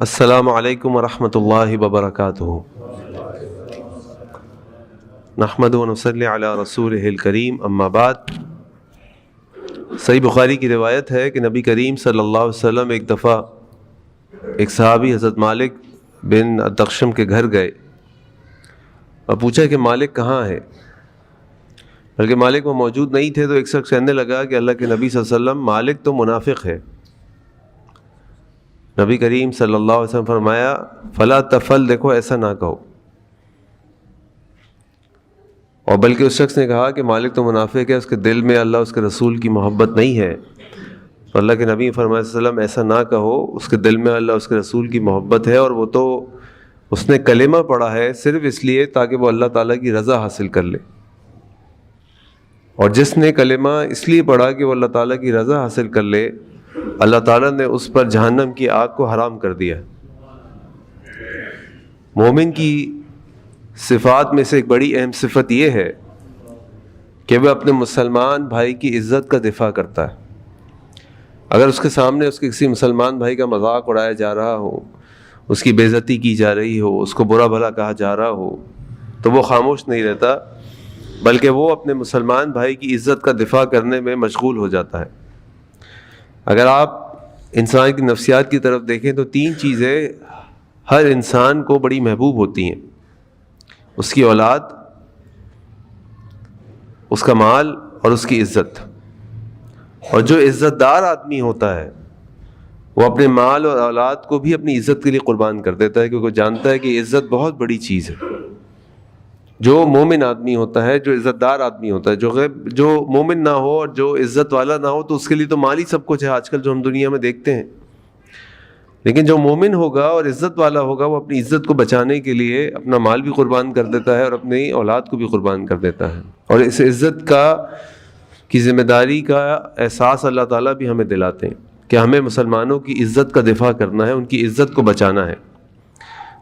السلام علیکم ورحمۃ اللہ وبرکاتہ۔ نحمد و نصلی علی رسولہ الکریم، اما بعد۔ صحیح بخاری کی روایت ہے کہ نبی کریم صلی اللہ علیہ وسلم ایک دفعہ ایک صحابی حضرت مالک بن الدخشم کے گھر گئے اور پوچھا کہ مالک کہاں ہے، بلکہ مالک وہ موجود نہیں تھے، تو ایک شخص کہنے لگا کہ اللہ کے نبی صلی اللہ علیہ وسلم، مالک تو منافق ہے۔ نبی کریم صلی اللہ علیہ وسلم فرمایا فلا تفل، دیکھو ایسا نہ کہو، اور بلکہ اس شخص نے کہا کہ مالک تو منافق ہے، اس کے دل میں اللہ اس کے رسول کی محبت نہیں ہے، تو اللہ کے نبی فرمایا صلی اللہ علیہ وسلم ایسا نہ کہو، اس کے دل میں اللہ اس کے رسول کی محبت ہے، اور وہ تو اس نے کلمہ پڑھا ہے صرف اس لیے تاکہ وہ اللہ تعالیٰ کی رضا حاصل کر لے، اور جس نے کلمہ اس لیے پڑھا کہ وہ اللہ تعالیٰ کی رضا حاصل کر لے، اللہ تعالیٰ نے اس پر جہنم کی آگ کو حرام کر دیا۔ مومن کی صفات میں سے ایک بڑی اہم صفت یہ ہے کہ وہ اپنے مسلمان بھائی کی عزت کا دفاع کرتا ہے۔ اگر اس کے سامنے اس کے کسی مسلمان بھائی کا مذاق اڑایا جا رہا ہو، اس کی بے عزتی کی جا رہی ہو، اس کو برا بھلا کہا جا رہا ہو، تو وہ خاموش نہیں رہتا، بلکہ وہ اپنے مسلمان بھائی کی عزت کا دفاع کرنے میں مشغول ہو جاتا ہے۔ اگر آپ انسان کی نفسیات کی طرف دیکھیں تو 3 چیزیں ہر انسان کو بڑی محبوب ہوتی ہیں: اس کی اولاد، اس کا مال اور اس کی عزت۔ اور جو عزت دار آدمی ہوتا ہے وہ اپنے مال اور اولاد کو بھی اپنی عزت کے لیے قربان کر دیتا ہے، کیونکہ وہ جانتا ہے کہ عزت بہت بڑی چیز ہے۔ جو مومن آدمی ہوتا ہے، جو عزت دار آدمی ہوتا ہے، جو مومن نہ ہو اور جو عزت والا نہ ہو، تو اس کے لیے تو مال ہی سب کچھ ہے آج کل جو ہم دنیا میں دیکھتے ہیں، لیکن جو مومن ہوگا اور عزت والا ہوگا وہ اپنی عزت کو بچانے کے لیے اپنا مال بھی قربان کر دیتا ہے اور اپنی اولاد کو بھی قربان کر دیتا ہے، اور اس عزت کی ذمہ داری کا احساس اللہ تعالیٰ بھی ہمیں دلاتے ہیں کہ ہمیں مسلمانوں کی عزت کا دفاع کرنا ہے، ان کی عزت کو بچانا ہے۔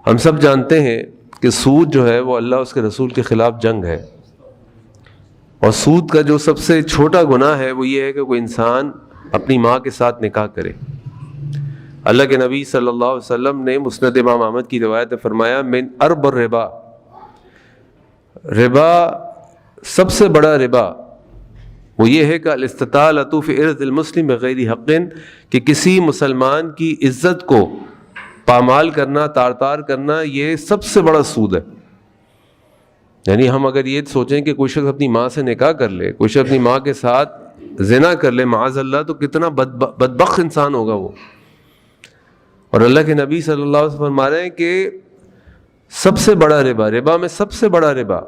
ہم سب جانتے ہیں کہ سود جو ہے وہ اللہ اس کے رسول کے خلاف جنگ ہے، اور سود کا جو سب سے چھوٹا گناہ ہے وہ یہ ہے کہ کوئی انسان اپنی ماں کے ساتھ نکاح کرے۔ اللہ کے نبی صلی اللہ علیہ وسلم نے مسند امام احمد کی روایت میں فرمایا من ارب الربا، ربا سب سے بڑا ربا وہ یہ ہے کہ الاستطالۃ فی عرض المسلم بغیر حق، کہ کسی مسلمان کی عزت کو پامال کرنا، تار کرنا، یہ سب سے بڑا سود ہے۔ یعنی ہم اگر یہ سوچیں کہ کوئی شخص اپنی ماں سے نکاح کر لے، کوئی شخص اپنی ماں کے ساتھ زنا کر لے معاذ اللہ، تو کتنا بدبخت انسان ہوگا وہ۔ اور اللہ کے نبی صلی اللہ علیہ وسلم فرما رہے ہیں کہ سب سے بڑا ربا میں سب سے بڑا ربا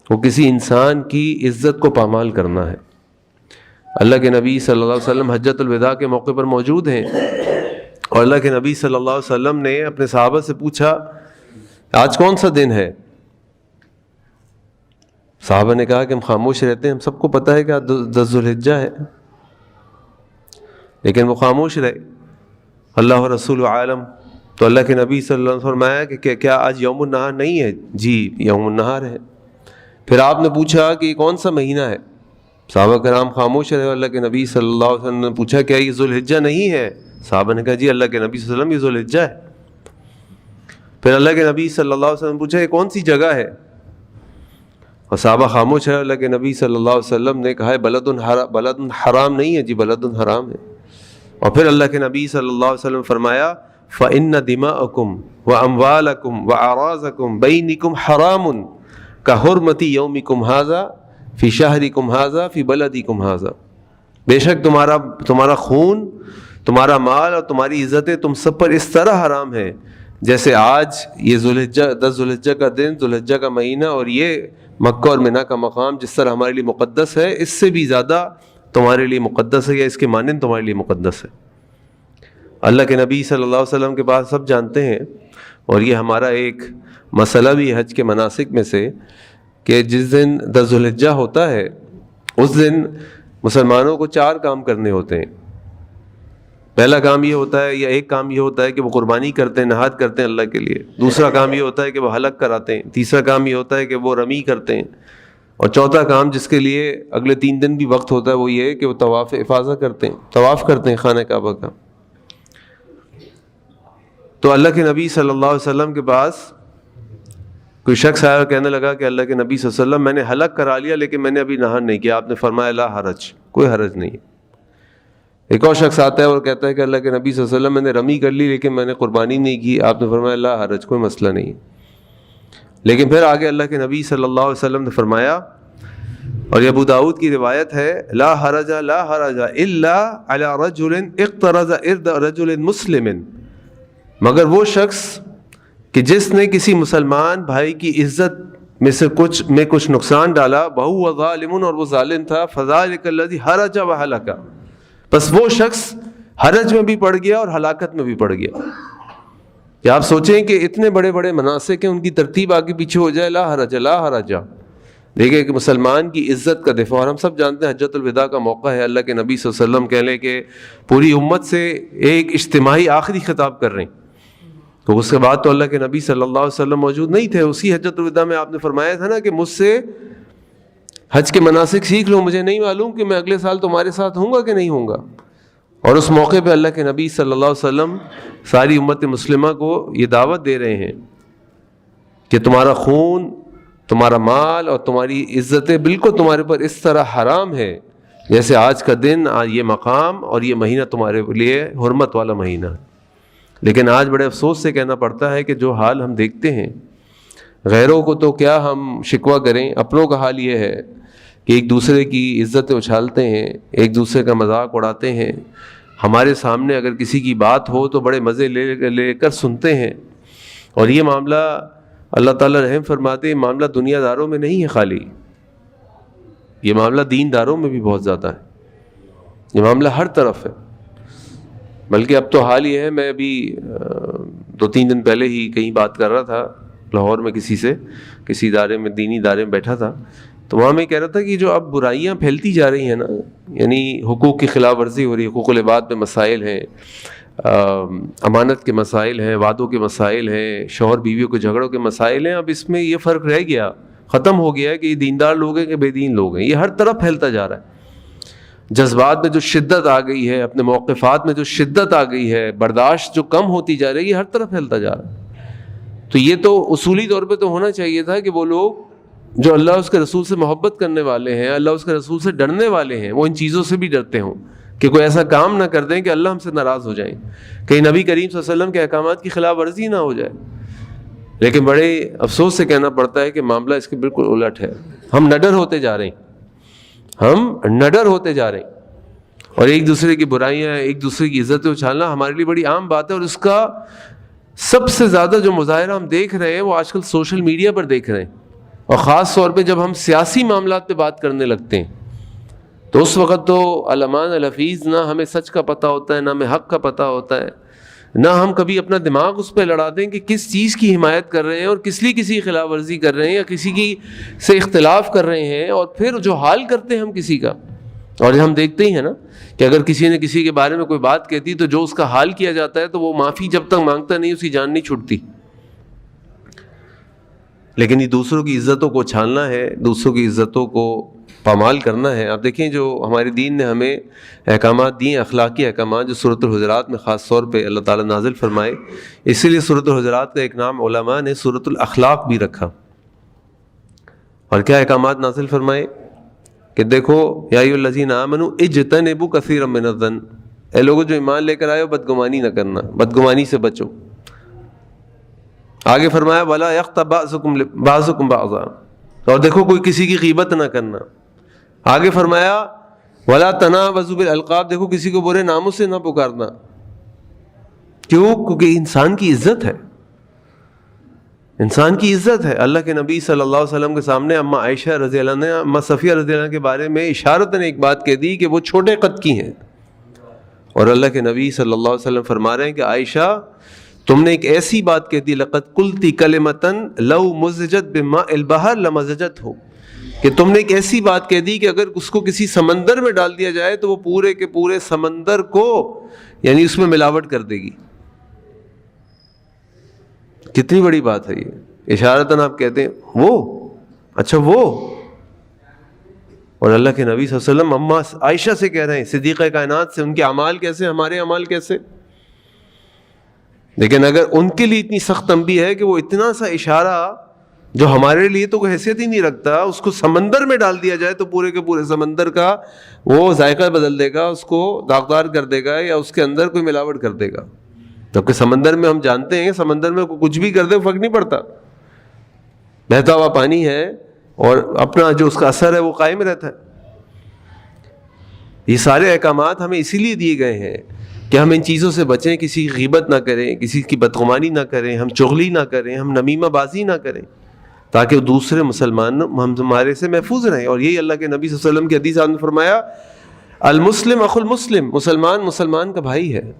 وہ کسی انسان کی عزت کو پامال کرنا ہے۔ اللہ کے نبی صلی اللہ علیہ وسلم حجۃ الوداع کے موقع پر موجود ہیں، اور اللہ کے نبی صلی اللہ علیہ وسلم نے اپنے صحابہ سے پوچھا آج کون سا دن ہے؟ صحابہ نے کہا کہ ہم خاموش رہتے ہیں، ہم سب کو پتہ ہے کہ آج 10 ذو الحجہ ہے، لیکن وہ خاموش رہے۔ اللہ و رسول عالم، تو اللہ کے نبی صلی اللہ علیہ وسلم نے فرمایا کہ کیا آج یوم النہار نہیں ہے؟ جی یوم النہار ہے۔ پھر آپ نے پوچھا کہ یہ کون سا مہینہ ہے؟ صحابہ کرام خاموش رہے۔ اللہ کے نبی صلی اللہ علیہ وسلم نے پوچھا کیا یہ ذو الحجہ نہیں ہے؟ صحابہ نے کہا جی اللہ کے نبی صلی اللہ علیہ وسلم یہ ذو الحجہ ہے۔ پھر اللہ کے نبی صلی اللہ علیہ وسلم نے پوچھا یہ کون سی جگہ ہے؟ اور صحابہ خاموش ہے۔ اللہ کے نبی صلی اللہ علیہ وسلم نے کہا ہے بلد حرام نہیں ہے، جی بلد حرام ہے۔ اور پھر اللہ کے نبی صلی اللہ علیہ وسلم نے فرمایا فَإِنَّ دِمَاءَكُمْ وَأَمْوَالَكُمْ وَأَعْرَاضَكُمْ بَيْنِكُمْ حَرَامٌ كَحُرْمَةِ يَوْمِكُمْ هَذَا فِي شَهْرِكُمْ هَذَا فِي بَلَدِكُمْ هَذَا، بے شک تمہارا خون، تمہارا مال اور تمہاری عزتیں تم سب پر اس طرح حرام ہیں جیسے آج یہ 10 ذوالحجہ کا دن، ذوالحجہ کا مہینہ، اور یہ مکہ اور منا کا مقام جس طرح ہمارے لیے مقدس ہے، اس سے بھی زیادہ تمہارے لیے مقدس ہے، یا اس کے مانند تمہارے لیے مقدس ہے۔ اللہ کے نبی صلی اللہ علیہ وسلم کے بعد سب جانتے ہیں، اور یہ ہمارا ایک مسئلہ بھی حج کے مناسک میں سے، کہ جس دن 10 ذوالحجہ ہوتا ہے اس دن مسلمانوں کو 4 کام کرنے ہوتے ہیں۔ پہلا کام یہ ہوتا ہے، یا ایک کام یہ ہوتا ہے کہ وہ قربانی کرتے ہیں، نہاد کرتے ہیں اللہ کے لیے۔ دوسرا کام یہ ہوتا ہے کہ وہ حلق کراتے ہیں۔ تیسرا کام یہ ہوتا ہے کہ وہ رمی کرتے ہیں۔ اور چوتھا کام جس کے لیے اگلے 3 دن بھی وقت ہوتا ہے وہ یہ ہے کہ وہ طواف افاضہ کرتے ہیں، طواف کرتے ہیں خانہ کعبہ کا۔ تو اللہ کے نبی صلی اللہ علیہ وسلم کے پاس کوئی شخص آیا اور کہنے لگا کہ اللہ کے نبی صلی اللہ علیہ وسلم میں نے حلق کرا لیا لیکن میں نے ابھی نہر نہیں کیا. آپ نے فرمایا لا حرج، کوئی حرج نہیں. ایک اور شخص آتا ہے اور کہتا ہے کہ اللہ کے نبی صلی اللہ علیہ وسلم میں نے رمی کر لی لیکن میں نے قربانی نہیں کی. آپ نے فرمایا لا حرج، کوئی مسئلہ نہیں. لیکن پھر آگے اللہ کے نبی صلی اللہ علیہ وسلم نے فرمایا، اور یہ ابو داؤد کی روایت ہے، لا حرج الا علی رجل اقترض ارض رجل مسلم، مگر وہ شخص کہ جس نے کسی مسلمان بھائی کی عزت میں کچھ نقصان ڈالا، وہو ظالم، اور وہ ظالم تھا، فذلک الذی حرج وہلک، بس وہ شخص حرج میں بھی پڑ گیا اور ہلاکت میں بھی پڑ گیا. کہ آپ سوچیں کہ اتنے بڑے بڑے مناسک ہیں، ان کی ترتیب آگے پیچھے ہو جائے، لا حرج لا حرج. دیکھیں کہ مسلمان کی عزت کا دفاع، اور ہم سب جانتے ہیں حجۃ الوداع کا موقع ہے، اللہ کے نبی صلی اللہ علیہ وسلم کہہ لیں کہ پوری امت سے ایک اجتماعی آخری خطاب کر رہے ہیں. تو اس کے بعد تو اللہ کے نبی صلی اللہ علیہ وسلم موجود نہیں تھے. اسی حجۃ الوداع میں آپ نے فرمایا تھا نا کہ مجھ سے حج کے مناسک سیکھ لو، مجھے نہیں معلوم کہ میں اگلے سال تمہارے ساتھ ہوں گا کہ نہیں ہوں گا. اور اس موقع پہ اللہ کے نبی صلی اللہ علیہ وسلم ساری امت مسلمہ کو یہ دعوت دے رہے ہیں کہ تمہارا خون، تمہارا مال اور تمہاری عزتیں بالکل تمہارے پر اس طرح حرام ہے جیسے آج کا دن، یہ مقام اور یہ مہینہ تمہارے لیے حرمت والا مہینہ. لیکن آج بڑے افسوس سے کہنا پڑتا ہے کہ جو حال ہم دیکھتے ہیں، غیروں کو تو کیا ہم شکوہ کریں، اپنوں کا حال یہ ہے کہ ایک دوسرے کی عزتیں اچھالتے ہیں، ایک دوسرے کا مذاق اڑاتے ہیں. ہمارے سامنے اگر کسی کی بات ہو تو بڑے مزے لے کر سنتے ہیں. اور یہ معاملہ اللہ تعالیٰ رحم فرماتے، یہ معاملہ دنیا داروں میں نہیں ہے خالی، یہ معاملہ دین داروں میں بھی بہت زیادہ ہے. یہ معاملہ ہر طرف ہے. بلکہ اب تو حال یہ ہے، میں ابھی 2-3 دن پہلے ہی کہیں بات کر رہا تھا لاہور میں کسی ادارے میں، دینی ادارے میں بیٹھا تھا، تو وہاں میں کہہ رہا تھا کہ جو اب برائیاں پھیلتی جا رہی ہیں نا، یعنی حقوق کی خلاف ورزی ہو رہی ہے، حقوق العباد میں مسائل ہیں، امانت کے مسائل ہیں، وعدوں کے مسائل ہیں، شوہر بیویوں کے جھگڑوں کے مسائل ہیں. اب اس میں یہ فرق رہ گیا، ختم ہو گیا ہے کہ یہ دیندار لوگ ہیں کہ بے دین لوگ ہیں. یہ ہر طرف پھیلتا جا رہا ہے. جذبات میں جو شدت آ گئی ہے، اپنے موقفات میں جو شدت آ گئی ہے، برداشت جو کم ہوتی جا رہی ہے، یہ ہر طرف پھیلتا جا رہا ہے. تو یہ تو اصولی طور پہ تو ہونا چاہیے تھا کہ وہ لوگ جو اللہ اس کے رسول سے محبت کرنے والے ہیں، اللہ اس کے رسول سے ڈرنے والے ہیں، وہ ان چیزوں سے بھی ڈرتے ہوں کہ کوئی ایسا کام نہ کر دیں کہ اللہ ہم سے ناراض ہو جائیں، کہیں نبی کریم صلی اللہ علیہ وسلم کے احکامات کی خلاف ورزی نہ ہو جائے. لیکن بڑے افسوس سے کہنا پڑتا ہے کہ معاملہ اس کے بالکل الٹ ہے. ہم نڈر ہوتے جا رہے ہیں، اور ایک دوسرے کی برائیاں، ایک دوسرے کی عزتیں اچھالنا ہمارے لیے بڑی عام بات ہے. اور اس کا سب سے زیادہ جو مظاہرہ ہم دیکھ رہے ہیں وہ آج کل سوشل میڈیا پر دیکھ رہے ہیں، اور خاص طور پہ جب ہم سیاسی معاملات پہ بات کرنے لگتے ہیں تو اس وقت تو علمان الحفیظ، نہ ہمیں سچ کا پتہ ہوتا ہے، نہ ہمیں حق کا پتہ ہوتا ہے، نہ ہم کبھی اپنا دماغ اس پہ لڑا دیں کہ کس چیز کی حمایت کر رہے ہیں اور کس لیے کسی کی خلاف ورزی کر رہے ہیں یا کسی کی سے اختلاف کر رہے ہیں. اور پھر جو حال کرتے ہیں ہم کسی کا، اور ہم دیکھتے ہی ہیں نا کہ اگر کسی نے کسی کے بارے میں کوئی بات کہتی تو جو اس کا حال کیا جاتا ہے تو وہ معافی جب تک مانگتا نہیں اس کی جان نہیں چھوٹتی. لیکن یہ دوسروں کی عزتوں کو چھالنا ہے، دوسروں کی عزتوں کو پامال کرنا ہے. آپ دیکھیں جو ہمارے دین نے ہمیں احکامات دیے، اخلاقی احکامات، جو سورۃ الحجرات میں خاص طور پہ اللہ تعالیٰ نازل فرمائے، اسی لیے سورۃ الحجرات کا ایک نام علماء نے سورۃ الاخلاق بھی رکھا. اور کیا احکامات نازل فرمائے کہ دیکھو یا ایھا الذین آمنوا اجتنبوا کثیرا من الظن، اے لوگوں جو ایمان لے کر آئے ہو بدگمانی نہ کرنا، بدگمانی سے بچو. آگے فرمایا ولا یغتب بعضکم بعضا، اور دیکھو کوئی کسی کی غیبت نہ کرنا. آگے فرمایا ولا تنابزوا بالالقاب، دیکھو کسی کو برے ناموں سے نہ پکارنا. کیوں؟ کیونکہ انسان کی عزت ہے، انسان کی عزت ہے. اللہ کے نبی صلی اللہ علیہ وسلم کے سامنے اما عائشہ رضی اللہ عنہا، اما صفیہ رضی اللہ عنہ کے بارے میں اشارتاً ایک بات کہہ دی کہ وہ چھوٹے قد کی ہیں، اور اللہ کے نبی صلی اللہ علیہ وسلم فرما رہے ہیں کہ عائشہ تم نے ایک ایسی بات کہہ دی لقد قلتی کلمۃ لو مزجت بماء البحر لمزجتہ، کہ تم نے ایک ایسی بات کہہ دی کہ اگر اس کو کسی سمندر میں ڈال دیا جائے تو وہ پورے کے پورے سمندر کو یعنی اس میں ملاوٹ کر دے گی. کتنی بڑی بات ہے یہ. اشارتاً آپ کہتے ہیں وہ، اچھا وہ، اور اللہ کے نبی صلی اللہ علیہ وسلم اما عائشہ سے کہہ رہے ہیں، صدیقہ کائنات سے، ان کے اعمال کیسے، ہمارے اعمال کیسے. لیکن اگر ان کے لیے اتنی سخت تنبیہ ہے کہ وہ اتنا سا اشارہ جو ہمارے لیے تو کوئی حیثیت ہی نہیں رکھتا، اس کو سمندر میں ڈال دیا جائے تو پورے کے پورے سمندر کا وہ ذائقہ بدل دے گا، اس کو داغدار کر دے گا یا اس کے اندر کوئی ملاوٹ کر دے گا. جبکہ سمندر میں ہم جانتے ہیں سمندر میں کچھ بھی کر دے فرق نہیں پڑتا، بہتا ہوا پانی ہے اور اپنا جو اس کا اثر ہے وہ قائم رہتا ہے. یہ سارے احکامات ہمیں اسی لیے دیے گئے ہیں کہ ہم ان چیزوں سے بچیں، کسی کی غیبت نہ کریں، کسی کی بدگمانی نہ کریں، ہم چغلی نہ کریں، ہم نمیمہ بازی نہ کریں، تاکہ دوسرے مسلمان ہم ہمارے سے محفوظ رہیں. اور یہی اللہ کے نبی صلی اللہ علیہ وسلم کی حدیث نے فرمایا، المسلم اخو المسلم، مسلمان مسلمان کا بھائی ہے،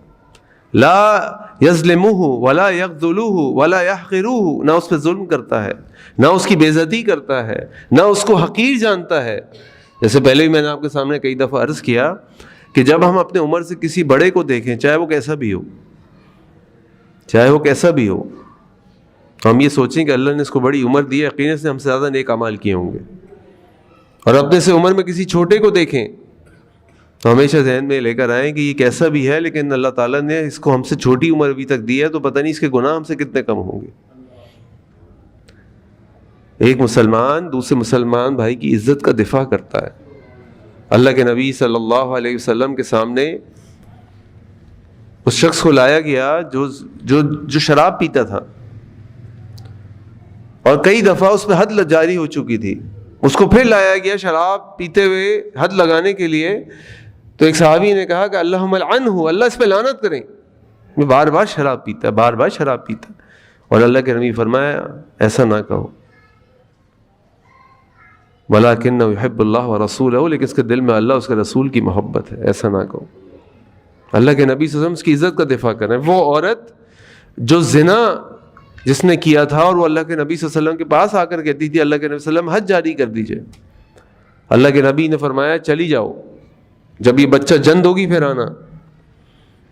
لا یظلمہ ولا یخذلہ ولا یحقرہ، نہ اس پہ ظلم کرتا ہے، نہ اس کی بے عزتی کرتا ہے، نہ اس کو حقیر جانتا ہے. جیسے پہلے بھی میں نے آپ کے سامنے کئی دفعہ عرض کیا کہ جب ہم اپنے عمر سے کسی بڑے کو دیکھیں، چاہے وہ کیسا بھی ہو، چاہے وہ کیسا بھی ہو، تو ہم یہ سوچیں کہ اللہ نے اس کو بڑی عمر دی ہے، یقیناً سے ہم سے زیادہ نیک اعمال کیے ہوں گے. اور اپنے سے عمر میں کسی چھوٹے کو دیکھیں تو ہمیشہ ذہن میں لے کر آئیں کہ یہ کیسا بھی ہے لیکن اللہ تعالیٰ نے اس کو ہم سے چھوٹی عمر ابھی تک دی ہے، تو پتہ نہیں اس کے گناہ ہم سے کتنے کم ہوں گے. ایک مسلمان دوسرے مسلمان بھائی کی عزت کا دفاع کرتا ہے. اللہ کے نبی صلی اللہ علیہ وسلم کے سامنے اس شخص کو لایا گیا جو شراب پیتا تھا، اور کئی دفعہ اس پہ حد جاری ہو چکی تھی. اس کو پھر لایا گیا شراب پیتے ہوئے حد لگانے کے لیے. تو ایک صحابی نے کہا کہ اللہم العنہ، اللہ اس پہ لعنت کریں، میں بار بار شراب پیتا ہے، بار بار شراب پیتا. اور اللہ کے نبی فرمایا ایسا نہ کہو، وَلَكِنَّهُ يُحِبُّ اللَّهَ وَرَسُولَهُ، لیکن اس کے دل میں اللہ اس کے رسول کی محبت ہے، ایسا نہ کہو. اللہ کے نبی صلی اللہ علیہ وسلم اس کی عزت کا دفاع کر رہے ہیں. وہ عورت جو زنا جس نے کیا تھا اور وہ اللہ کے نبی صلی اللہ علیہ وسلم کے پاس آ کر کہتی تھی اللہ کے نبی صلی اللہ علیہ وسلم حد جاری کر دیجئے، اللہ کے نبی نے فرمایا چلی جاؤ، جب یہ بچہ جند ہوگی پھر آنا.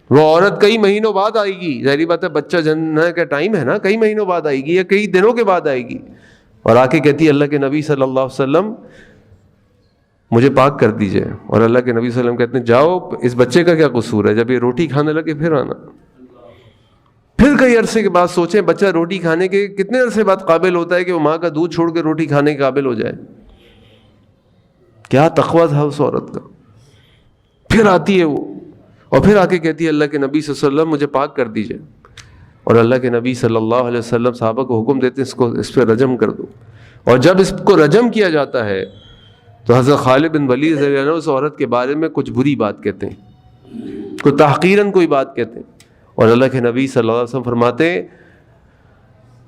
وہ عورت کئی مہینوں بعد آئے گی، ظاہری بات ہے بچہ جننے کا ٹائم ہے نا، کئی مہینوں بعد آئے گی یا کئی دنوں کے بعد آئے گی، اور آ کے کہتی ہے اللہ کے نبی صلی اللہ علیہ وسلم مجھے پاک کر دیجئے. اور اللہ کے نبی صلی اللہ علیہ وسلم کہتے ہیں جاؤ، اس بچے کا کیا قصور ہے، جب یہ روٹی کھانے لگے پھر آنا. پھر کئی عرصے کے بعد سوچیں بچہ روٹی کھانے کے کتنے عرصے بعد قابل ہوتا ہے کہ وہ ماں کا دودھ چھوڑ کے روٹی کھانے کے قابل ہو جائے. کیا تقویٰ تھا اس عورت کا. پھر آتی ہے وہ اور پھر آ کے کہتی ہے اللہ کے نبی صلی اللہ علیہ وسلم مجھے پاک کر دیجئے. اور اللہ کے نبی صلی اللہ علیہ وسلم صحابہ کو حکم دیتے ہیں اس پہ رجم کر دو. اور جب اس کو رجم کیا جاتا ہے تو حضرت خالد بن ولید رضی اللہ عنہ اس عورت کے بارے میں کچھ بری بات کہتے ہیں، کوئی تحقیراً کوئی بات کہتے ہیں. اور اللہ کے نبی صلی اللہ علیہ وسلم فرماتے ہیں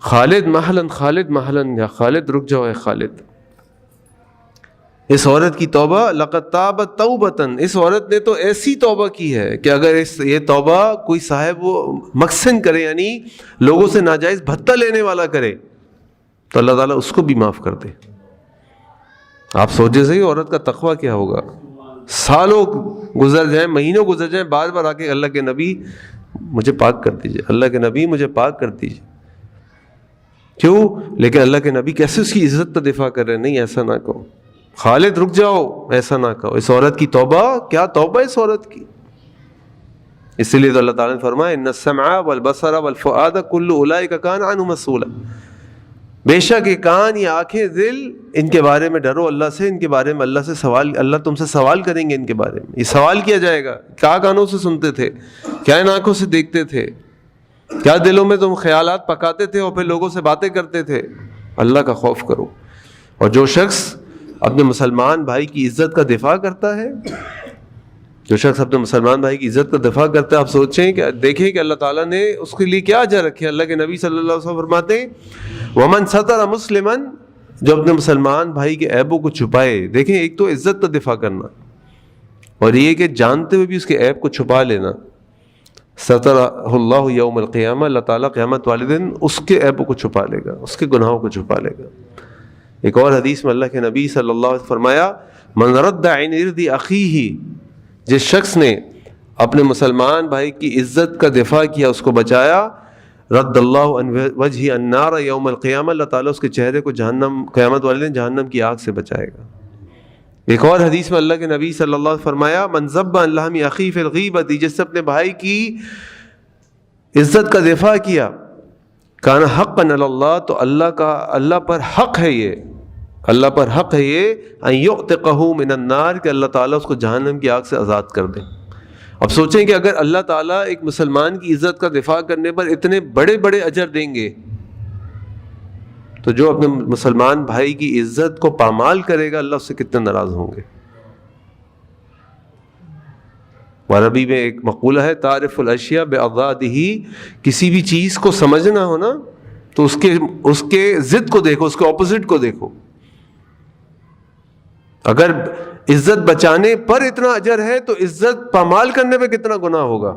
خالد محلن، خالد محلن، یا خالد رک جاؤ اے خالد. اس عورت کی توبہ لقد تابت توبتاً، اس عورت نے تو ایسی توبہ کی ہے کہ اگر یہ توبہ کوئی صاحب وہ مقصن کرے، یعنی لوگوں سے ناجائز بھتہ لینے والا کرے، تو اللہ تعالیٰ اس کو بھی معاف کر دے. آپ سوچے صحیح عورت کا تقویٰ کیا ہوگا. سالوں گزر جائیں، مہینوں گزر جائیں، بار بار آ کے اللہ کے نبی مجھے پاک کر دیجئے، اللہ کے نبی مجھے پاک کر دیجئے. کیوں؟ لیکن اللہ کے نبی کیسے اس کی عزت کا دفاع کر رہے ہیں، نہیں ایسا نہ کہو، خالد رک جاؤ، ایسا نہ کہو. اس عورت کی توبہ، کیا توبہ اس عورت کی. اس لیے تو اللہ تعالیٰ نے فرمایا ان السمع والبصر والفؤاد کل اولئک کان عنہ مسئولا، بے شک یہ کان، یہ آنکھیں، دل، ان کے بارے میں ڈرو اللہ سے، ان کے بارے میں اللہ سے سوال، اللہ تم سے سوال کریں گے ان کے بارے میں. یہ سوال کیا جائے گا کیا کانوں سے سنتے تھے، کیا ان آنکھوں سے دیکھتے تھے، کیا دلوں میں تم خیالات پکاتے تھے اور پھر لوگوں سے باتیں کرتے تھے. اللہ کا خوف کرو. اور جو شخص اپنے مسلمان بھائی کی عزت کا دفاع کرتا ہے، جو شخص اپنے مسلمان بھائی کی عزت کا دفاع کرتا ہے، آپ سوچیں کہ دیکھیں کہ اللہ تعالیٰ نے اس کے لیے کیا اجر رکھے. اللہ کے نبی صلی اللہ علیہ وسلم فرماتے ہیں ومن ستر مسلمن، جو اپنے مسلمان بھائی کے عیبوں کو چھپائے. دیکھیں ایک تو عزت کا دفاع کرنا اور یہ کہ جانتے ہوئے بھی اس کے عیب کو چھپا لینا. ستر اللہ یوم القیامہ، اللہ تعالیٰ قیامت والے دن اس کے عیبوں کو چھپا لے گا، اس کے گناہوں کو چھپا لے گا. ایک اور حدیث میں اللہ کے نبی صلی اللہ علیہ وسلم فرمایا من رد عن ارض اخیہ، جس شخص نے اپنے مسلمان بھائی کی عزت کا دفاع کیا، اس کو بچایا، رد اللہ عن وجہ النار یوم القیامہ، اللہ تعالیٰ اس کے چہرے کو جہنم، قیامت والے دن جہنم کی آگ سے بچائے گا. ایک اور حدیث میں اللہ کے نبی صلی اللہ علیہ وسلم فرمایا من ذب عن لحم اخیہ فی الغیبۃ، جس سے اپنے بھائی کی عزت کا دفاع کیا، کان حقا علی اللہ، تو اللہ پر حق ہے یہ، اللہ پر حق ہے یہ ان یعتقہ من النار، کہ اللہ تعالیٰ اس کو جہنم کی آگ سے آزاد کر دے۔ اب سوچیں کہ اگر اللہ تعالیٰ ایک مسلمان کی عزت کا دفاع کرنے پر اتنے بڑے بڑے اجر دیں گے، تو جو اپنے مسلمان بھائی کی عزت کو پامال کرے گا اللہ اس سے کتنے ناراض ہوں گے۔ عربی میں ایک مقولہ ہے تعرف الاشیاء باضدادہ، کسی بھی چیز کو سمجھنا ہو نا تو اس کے ضد کو دیکھو، اس کے اپوزٹ کو دیکھو۔ اگر عزت بچانے پر اتنا اجر ہے تو عزت پامال کرنے پہ کتنا گناہ ہوگا۔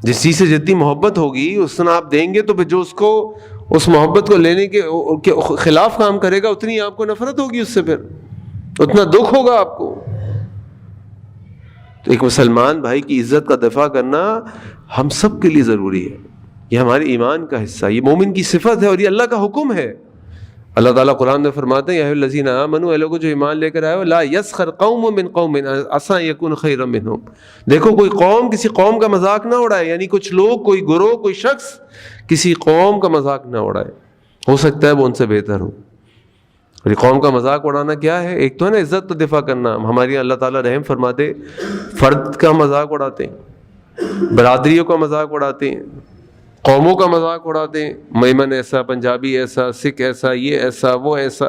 جس چیز سے جتنی محبت ہوگی اس طرح آپ دیں گے تو پھر جو اس محبت کو لینے کے خلاف کام کرے گا اتنی آپ کو نفرت ہوگی اس سے، پھر اتنا دکھ ہوگا آپ کو۔ تو ایک مسلمان بھائی کی عزت کا دفاع کرنا ہم سب کے لیے ضروری ہے، یہ ہمارے ایمان کا حصہ، یہ مومن کی صفت ہے اور یہ اللہ کا حکم ہے۔ اللہ تعالیٰ قرآن میں فرماتے ہیں یا ایھا الذین آمنوا، اے لوگوں جو ایمان لے کر آئے ہو، لا یسخر قوم من قوم عسیٰ ان یکونوا خیرا منہم، دیکھو کوئی قوم کسی قوم کا مذاق نہ اڑائے، یعنی کچھ لوگ، کوئی گروہ، کوئی شخص کسی قوم کا مذاق نہ اڑائے، ہو سکتا ہے وہ ان سے بہتر ہو۔ اور یہ قوم کا مذاق اڑانا کیا ہے؟ ایک تو ہے نا عزت کا دفاع کرنا، ہماری اللہ تعالیٰ رحم فرماتے، فرد کا مذاق اڑاتے ہیں، برادریوں کا مذاق اڑاتے ہیں، قوموں کا مذاق اڑاتے ہیں، میمن ایسا، پنجابی ایسا، سکھ ایسا، یہ ایسا، وہ ایسا،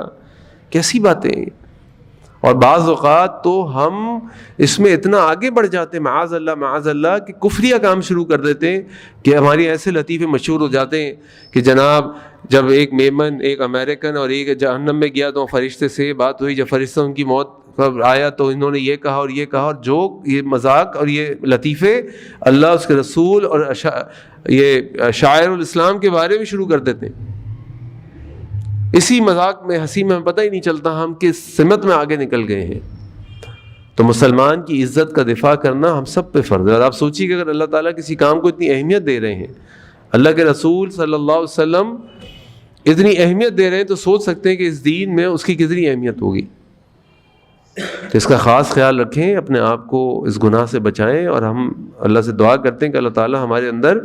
کیسی باتیں ہیں۔ اور بعض اوقات تو ہم اس میں اتنا آگے بڑھ جاتے ہیں معاذ اللہ کہ کفریہ کام شروع کر دیتے ہیں کہ ہماری ایسے لطیفے مشہور ہو جاتے ہیں کہ جناب جب ایک میمن، ایک امریکن اور ایک جہنم میں گیا تو فرشتے سے بات ہوئی، جب فرشتہ ان کی موت کب آیا تو انہوں نے یہ کہا اور یہ کہا، اور جو یہ مذاق اور یہ لطیفے اللہ، اس کے رسول اور یہ شاعر الاسلام کے بارے میں شروع کر دیتے ہیں۔ اسی مذاق میں، ہنسی میں ہمیں پتہ ہی نہیں چلتا ہم کس سمت میں آگے نکل گئے ہیں۔ تو مسلمان کی عزت کا دفاع کرنا ہم سب پہ فرض ہے۔ اور آپ سوچیے کہ اگر اللہ تعالیٰ کسی کام کو اتنی اہمیت دے رہے ہیں، اللہ کے رسول صلی اللہ علیہ وسلم اتنی اہمیت دے رہے ہیں، تو سوچ سکتے ہیں کہ اس دین میں اس کی کتنی اہمیت ہوگی۔ تو اس کا خاص خیال رکھیں، اپنے آپ کو اس گناہ سے بچائیں، اور ہم اللہ سے دعا کرتے ہیں کہ اللہ تعالیٰ ہمارے اندر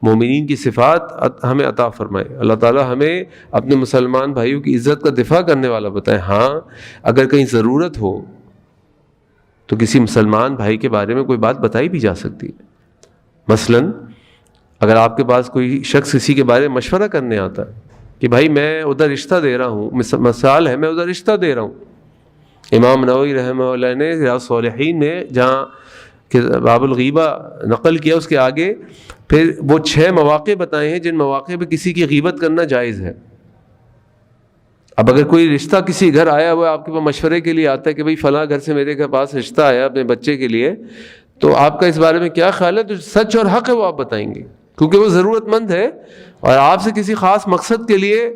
مومنین کی صفات ہمیں عطا فرمائے، اللہ تعالیٰ ہمیں اپنے مسلمان بھائیوں کی عزت کا دفاع کرنے والا بتائے۔ ہاں اگر کہیں ضرورت ہو تو کسی مسلمان بھائی کے بارے میں کوئی بات بتائی بھی جا سکتی ہے۔ مثلاً اگر آپ کے پاس کوئی شخص کسی کے بارے میں مشورہ کرنے آتا ہے کہ بھائی میں ادھر رشتہ دے رہا ہوں، مثال ہے میں ادھر رشتہ دے رہا ہوں، امام نووی رحمہ اللہ نے ریاض الصالحین میں جہاں کہ باب الغیبہ نقل کیا، اس کے آگے پھر وہ 6 مواقع بتائے ہیں جن مواقع پہ کسی کی غیبت کرنا جائز ہے۔ اب اگر کوئی رشتہ کسی گھر آیا ہوا آپ کے پاس مشورے کے لیے آتا ہے کہ بھئی فلاں گھر سے میرے پاس رشتہ آیا اپنے بچے کے لیے، تو آپ کا اس بارے میں کیا خیال ہے؟ تو سچ اور حق ہے وہ آپ بتائیں گے، کیونکہ وہ ضرورت مند ہے اور آپ سے کسی خاص مقصد کے لیے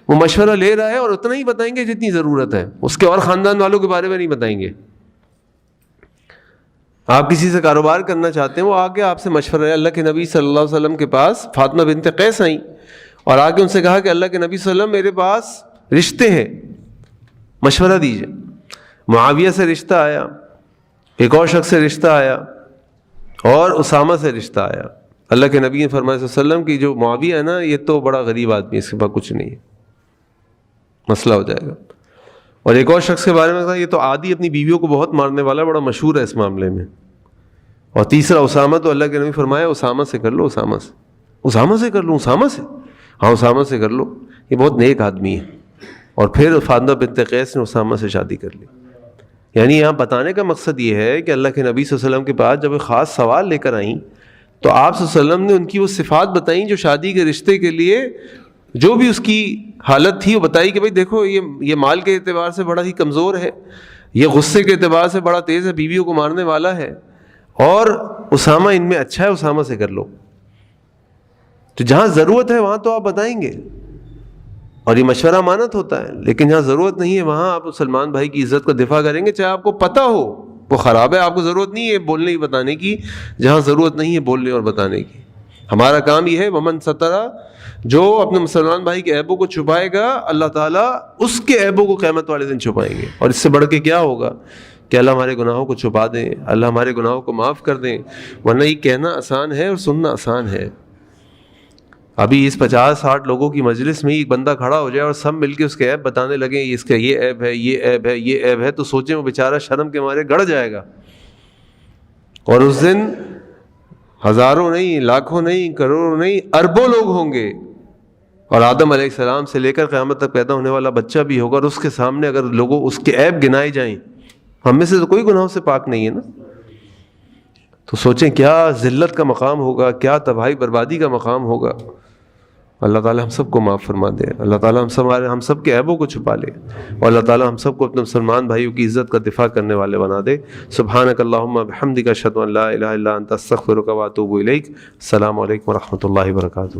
وہ مشورہ لے رہا ہے، اور اتنا ہی بتائیں گے جتنی ضرورت ہے، اس کے اور خاندان والوں کے بارے میں نہیں بتائیں گے۔ آپ کسی سے کاروبار کرنا چاہتے ہیں، وہ آگے آپ سے مشورہ ہے۔ اللہ کے نبی صلی اللہ علیہ وسلم کے پاس فاطمہ بنت قیس آئیں اور آگے ان سے کہا کہ اللہ کے نبی صلی اللہ علیہ وسلم میرے پاس رشتے ہیں، مشورہ دیجیے۔ معاویہ سے رشتہ آیا، ایک اور شخص سے رشتہ آیا، اور اسامہ سے رشتہ آیا۔ اللہ کے نبی نے فرمایا صلی اللہ علیہ وسلم کہ جو معاویہ ہے نا یہ تو بڑا غریب آدمی ہے، اس کے پاس کچھ نہیں ہے، مسئلہ ہو جائے گا۔ اور ایک اور شخص کے بارے میں کہا یہ تو عادی اپنی بیویوں کو بہت مارنے والا، بڑا مشہور ہے اس معاملے میں۔ اور تیسرا اسامہ، تو اللہ کے نبی فرمایا اسامہ سے کر لو، اسامہ سے کر لو، اسامہ سے، ہاں اسامہ سے کر لو، یہ بہت نیک آدمی ہے۔ اور پھر فاطمہ بنت قیس نے اسامہ سے شادی کر لی۔ یعنی یہاں بتانے کا مقصد یہ ہے کہ اللہ کے نبی صلی اللہ علیہ وسلم کے پاس جب ایک خاص سوال لے کر آئیں تو آپ صلی اللہ علیہ وسلم نے ان کی وہ صفات بتائیں جو شادی کے رشتے کے لیے جو بھی اس کی حالت تھی وہ بتائی کہ بھائی دیکھو یہ مال کے اعتبار سے بڑا ہی کمزور ہے، یہ غصے کے اعتبار سے بڑا تیز ہے، بیویوں کو مارنے والا ہے، اور اسامہ ان میں اچھا ہے، اسامہ سے کر لو۔ تو جہاں ضرورت ہے وہاں تو آپ بتائیں گے، اور یہ مشورہ امانت ہوتا ہے، لیکن جہاں ضرورت نہیں ہے وہاں آپ مسلمان بھائی کی عزت کا دفاع کریں گے، چاہے آپ کو پتہ ہو وہ خراب ہے، آپ کو ضرورت نہیں ہے بولنے کی بتانے کی، جہاں ضرورت نہیں ہے بولنے اور بتانے کی۔ ہمارا کام یہ ہے ومن سترا، جو اپنے مسلمان بھائی کے عیبوں کو چھپائے گا اللہ تعالیٰ اس کے عیبوں کو قیامت والے دن چھپائیں گے۔ اور اس سے بڑھ کے کیا ہوگا کہ اللہ ہمارے گناہوں کو چھپا دیں، اللہ ہمارے گناہوں کو معاف کر دیں، ورنہ یہ کہنا آسان ہے اور سننا آسان ہے۔ ابھی اس 50-60 لوگوں کی مجلس میں ایک بندہ کھڑا ہو جائے اور سب مل کے اس کے عیب بتانے لگیں، اس کا یہ عیب ہے، یہ عیب ہے، یہ عیب ہے، تو سوچیں وہ بیچارہ شرم کے مارے گڑ جائے گا، اور اس دن ہزاروں نہیں، لاکھوں نہیں، کروڑوں نہیں، اربوں لوگ ہوں گے، اور آدم علیہ السلام سے لے کر قیامت تک پیدا ہونے والا بچہ بھی ہوگا، اور اس کے سامنے اگر لوگوں اس کے عیب گنائے جائیں، ہم میں سے تو کوئی گناہوں سے پاک نہیں ہے نا، تو سوچیں کیا ذلت کا مقام ہوگا، کیا تباہی بربادی کا مقام ہوگا۔ اللہ تعالیٰ ہم سب کو معاف فرما دے، اللہ تعالیٰ ہم سب کے عیبوں کو چھپا لے، اور اللہ تعالیٰ ہم سب کو اپنے مسلمان بھائیوں کی عزت کا دفاع کرنے والے بنا دے۔ سبحانک اللہم بحمدک اشہد ان لا الہ الا انت استغفرک واتوب الیک۔ السلام علیکم ورحمۃ اللہ وبرکاتہ۔